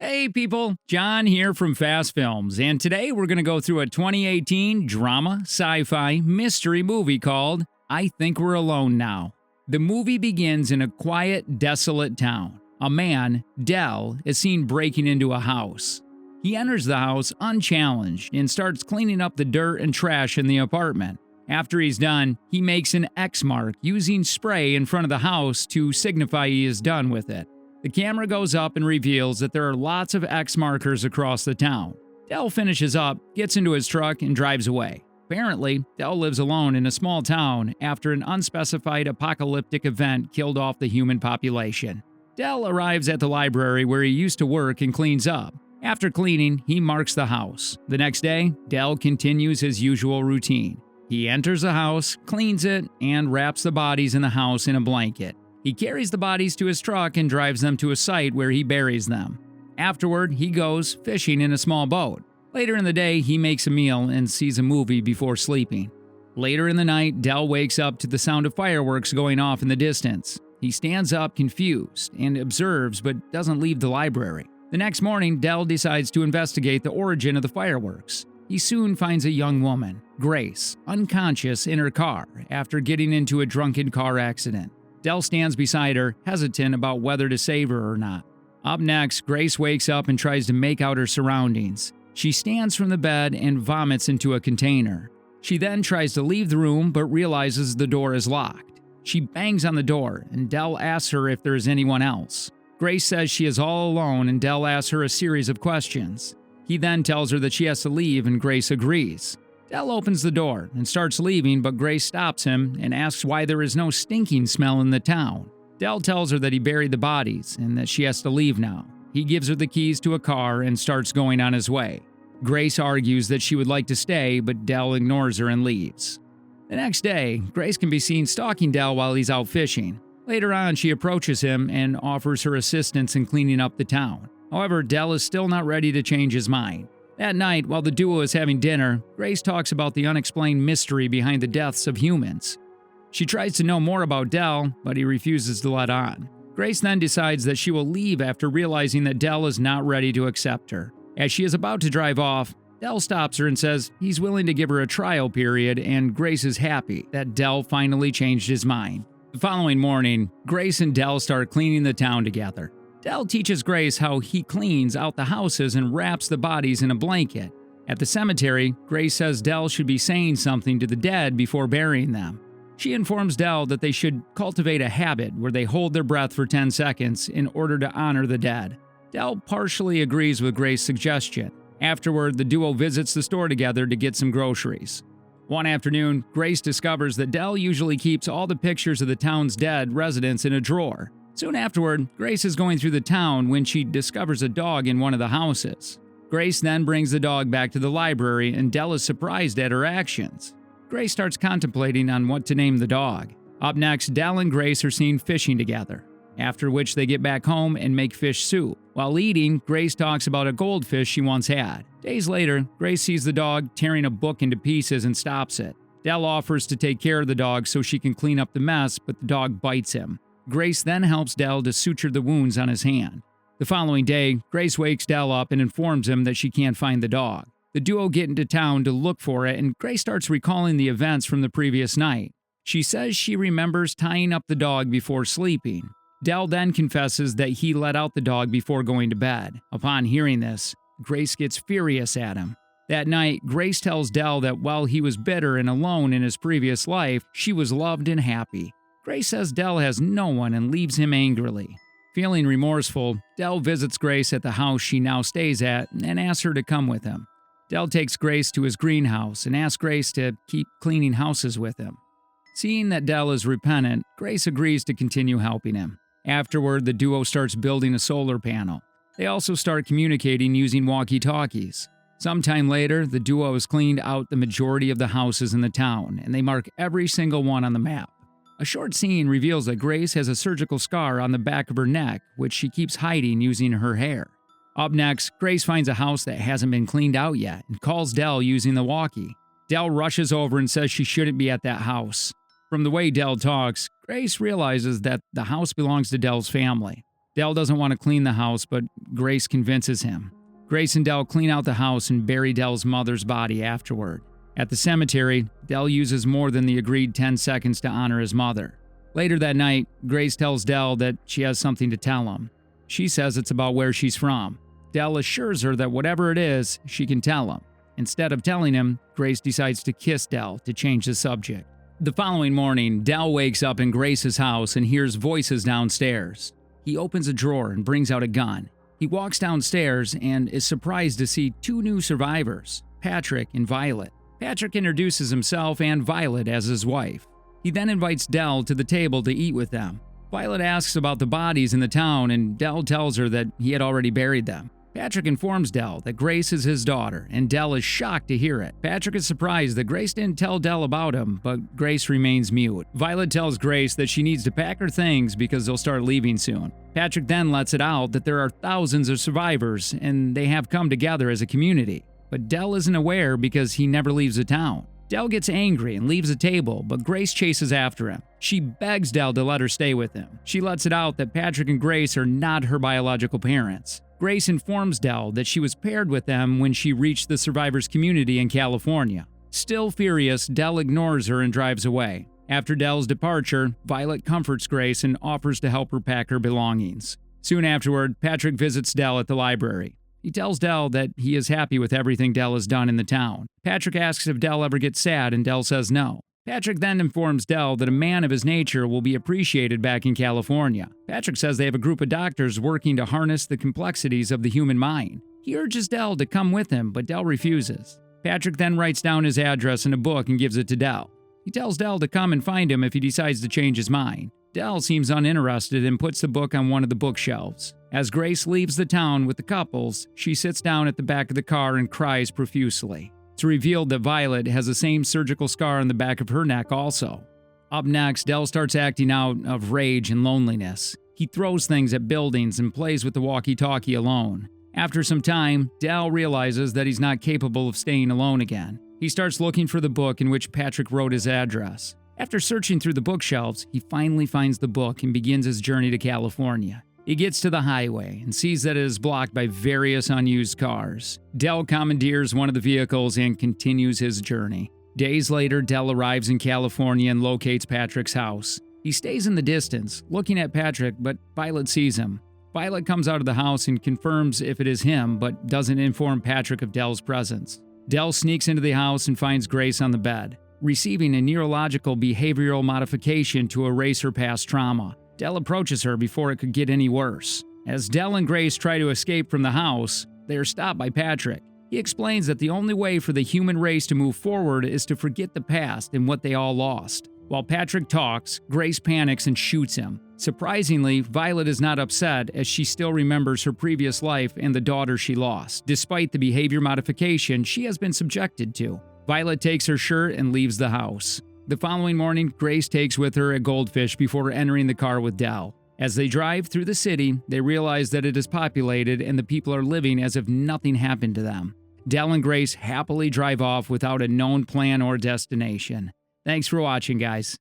Hey people, John here from Fast Films, and today we're going to go through a 2018 drama, sci-fi, mystery movie called I Think We're Alone Now. The movie begins in a quiet, desolate town. A man, Dell, is seen breaking into a house. He enters the house unchallenged and starts cleaning up the dirt and trash in the apartment. After he's done, he makes an X mark using spray in front of the house to signify he is done with it. The camera goes up and reveals that there are lots of X markers across the town. Dell finishes up, gets into his truck, and drives away. Apparently, Dell lives alone in a small town after an unspecified apocalyptic event killed off the human population. Dell arrives at the library where he used to work and cleans up. After cleaning, he marks the house. The next day, Dell continues his usual routine. He enters the house, cleans it, and wraps the bodies in the house in a blanket. He carries the bodies to his truck and drives them to a site where he buries them. Afterward, he goes fishing in a small boat. Later in the day, he makes a meal and sees a movie before sleeping. Later in the night, Dell wakes up to the sound of fireworks going off in the distance. He stands up confused and observes but doesn't leave the library. The next morning, Dell decides to investigate the origin of the fireworks. He soon finds a young woman, Grace, unconscious in her car after getting into a drunken car accident. Dell stands beside her, hesitant about whether to save her or not. Up next, Grace wakes up and tries to make out her surroundings. She stands from the bed and vomits into a container. She then tries to leave the room but realizes the door is locked. She bangs on the door and Dell asks her if there is anyone else. Grace says she is all alone and Dell asks her a series of questions. He then tells her that she has to leave and Grace agrees. Dell opens the door and starts leaving, but Grace stops him and asks why there is no stinking smell in the town. Dell tells her that he buried the bodies and that she has to leave now. He gives her the keys to a car and starts going on his way. Grace argues that she would like to stay, but Dell ignores her and leaves. The next day, Grace can be seen stalking Dell while he's out fishing. Later on, she approaches him and offers her assistance in cleaning up the town. However, Dell is still not ready to change his mind. That night, while the duo is having dinner, Grace talks about the unexplained mystery behind the deaths of humans. She tries to know more about Dell, but he refuses to let on. Grace then decides that she will leave after realizing that Dell is not ready to accept her. As she is about to drive off, Dell stops her and says he's willing to give her a trial period, and Grace is happy that Dell finally changed his mind. The following morning, Grace and Dell start cleaning the town together. Dell teaches Grace how he cleans out the houses and wraps the bodies in a blanket. At the cemetery, Grace says Dell should be saying something to the dead before burying them. She informs Dell that they should cultivate a habit where they hold their breath for 10 seconds in order to honor the dead. Dell partially agrees with Grace's suggestion. Afterward, the duo visits the store together to get some groceries. One afternoon, Grace discovers that Dell usually keeps all the pictures of the town's dead residents in a drawer. Soon afterward, Grace is going through the town when she discovers a dog in one of the houses. Grace then brings the dog back to the library and Dell is surprised at her actions. Grace starts contemplating on what to name the dog. Up next, Dell and Grace are seen fishing together, after which they get back home and make fish soup. While eating, Grace talks about a goldfish she once had. Days later, Grace sees the dog tearing a book into pieces and stops it. Dell offers to take care of the dog so she can clean up the mess, but the dog bites him. Grace then helps Dell to suture the wounds on his hand. The following day, Grace wakes Dell up and informs him that she can't find the dog. The duo get into town to look for it, and Grace starts recalling the events from the previous night. She says she remembers tying up the dog before sleeping. Dell then confesses that he let out the dog before going to bed. Upon hearing this, Grace gets furious at him. That night, Grace tells Dell that while he was bitter and alone in his previous life, she was loved and happy. Grace says Dell has no one and leaves him angrily. Feeling remorseful, Dell visits Grace at the house she now stays at and asks her to come with him. Dell takes Grace to his greenhouse and asks Grace to keep cleaning houses with him. Seeing that Dell is repentant, Grace agrees to continue helping him. Afterward, the duo starts building a solar panel. They also start communicating using walkie-talkies. Sometime later, the duo has cleaned out the majority of the houses in the town, and they mark every single one on the map. A short scene reveals that Grace has a surgical scar on the back of her neck, which she keeps hiding using her hair. Up next, Grace finds a house that hasn't been cleaned out yet and calls Dell using the walkie. Dell rushes over and says she shouldn't be at that house. From the way Dell talks, Grace realizes that the house belongs to Dell's family. Dell doesn't want to clean the house, but Grace convinces him. Grace and Dell clean out the house and bury Dell's mother's body afterward. At the cemetery, Dell uses more than the agreed 10 seconds to honor his mother. Later that night, Grace tells Dell that she has something to tell him. She says it's about where she's from. Dell assures her that whatever it is, she can tell him. Instead of telling him, Grace decides to kiss Dell to change the subject. The following morning, Dell wakes up in Grace's house and hears voices downstairs. He opens a drawer and brings out a gun. He walks downstairs and is surprised to see two new survivors, Patrick and Violet. Patrick introduces himself and Violet as his wife. He then invites Dell to the table to eat with them. Violet asks about the bodies in the town, and Dell tells her that he had already buried them. Patrick informs Dell that Grace is his daughter, and Dell is shocked to hear it. Patrick is surprised that Grace didn't tell Dell about him, but Grace remains mute. Violet tells Grace that she needs to pack her things because they'll start leaving soon. Patrick then lets it out that there are thousands of survivors, and they have come together as a community. But Dell isn't aware because he never leaves the town. Dell gets angry and leaves the table, but Grace chases after him. She begs Dell to let her stay with him. She lets it out that Patrick and Grace are not her biological parents. Grace informs Dell that she was paired with them when she reached the survivors' community in California. Still furious, Dell ignores her and drives away. After Dell's departure, Violet comforts Grace and offers to help her pack her belongings. Soon afterward, Patrick visits Dell at the library. He tells Dell that he is happy with everything Dell has done in the town. Patrick asks if Dell ever gets sad, and Dell says no. Patrick then informs Dell that a man of his nature will be appreciated back in California. Patrick says they have a group of doctors working to harness the complexities of the human mind. He urges Dell to come with him, but Dell refuses. Patrick then writes down his address in a book and gives it to Dell. He tells Dell to come and find him if he decides to change his mind. Dell seems uninterested and puts the book on one of the bookshelves. As Grace leaves the town with the couples, she sits down at the back of the car and cries profusely. It's revealed that Violet has the same surgical scar on the back of her neck also. Up next, Dell starts acting out of rage and loneliness. He throws things at buildings and plays with the walkie-talkie alone. After some time, Dell realizes that he's not capable of staying alone again. He starts looking for the book in which Patrick wrote his address. After searching through the bookshelves, he finally finds the book and begins his journey to California. He gets to the highway and sees that it is blocked by various unused cars. Dell commandeers one of the vehicles and continues his journey. Days later, Dell arrives in California and locates Patrick's house. He stays in the distance, looking at Patrick, but Violet sees him. Violet comes out of the house and confirms if it is him, but doesn't inform Patrick of Dell's presence. Dell sneaks into the house and finds Grace on the bed, receiving a neurological behavioral modification to erase her past trauma. Dell approaches her before it could get any worse. As Dell and Grace try to escape from the house, they are stopped by Patrick. He explains that the only way for the human race to move forward is to forget the past and what they all lost. While Patrick talks, Grace panics and shoots him. Surprisingly, Violet is not upset as she still remembers her previous life and the daughter she lost, despite the behavior modification she has been subjected to. Violet takes her shirt and leaves the house. The following morning, Grace takes with her a goldfish before entering the car with Dell. As they drive through the city, they realize that it is populated and the people are living as if nothing happened to them. Dell and Grace happily drive off without a known plan or destination. Thanks for watching, guys.